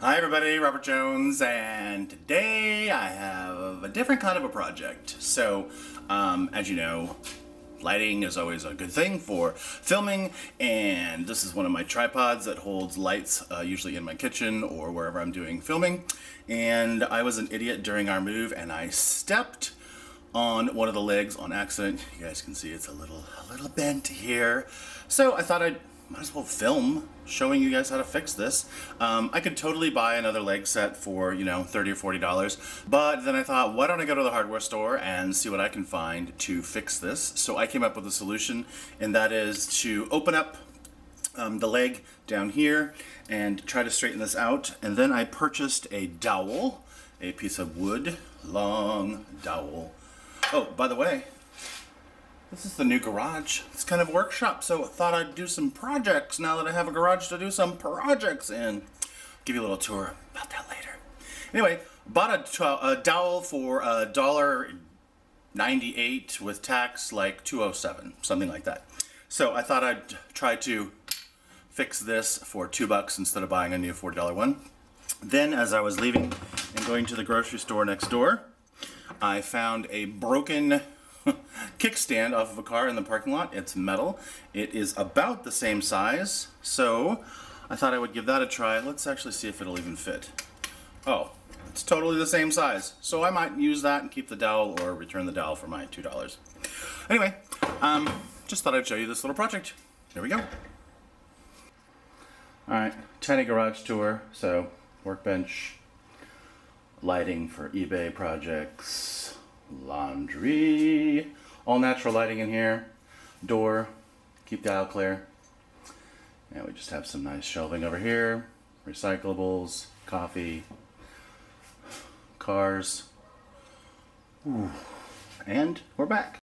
Hi everybody, Robert Jones, and today I have a different kind of a project. So, as you know, lighting is always a good thing for filming, and this is one of my tripods that holds lights, usually in my kitchen or wherever I'm doing filming. And I was an idiot during our move, and I stepped on one of the legs on accident. You guys can see it's a little bent here. So I thought I might as well film showing you guys how to fix this. I could totally buy another leg set for, you know, $30 or $40, but then I thought, why don't I go to the hardware store and see what I can find to fix this? So I came up with a solution, and that is to open up the leg down here and try to straighten this out. And then I purchased a dowel, a piece of wood, long dowel. Oh, by the way, this is the new garage. It's kind of a workshop, so I thought I'd do some projects now that I have a garage to do some projects in. Give you a little tour about that later. Anyway, bought a dowel for $1.98 with tax, like $2.07, something like that. So I thought I'd try to fix this for $2 instead of buying a new $40 one. Then, as I was leaving and going to the grocery store next door, I found a broken kickstand off of a car in the parking lot. It's metal. It is about the same size, so I thought I would give that a try. Let's actually see if it'll even fit. Oh, it's totally the same size, so I might use that and keep the dowel or return the dowel for my $2. Anyway, just thought I'd show you this little project. Here we go. Alright, tiny garage tour. So, workbench, lighting for eBay projects, laundry, all natural lighting in here, door, keep the aisle clear, and we just have some nice shelving over here, recyclables, coffee, cars. Ooh. And we're back.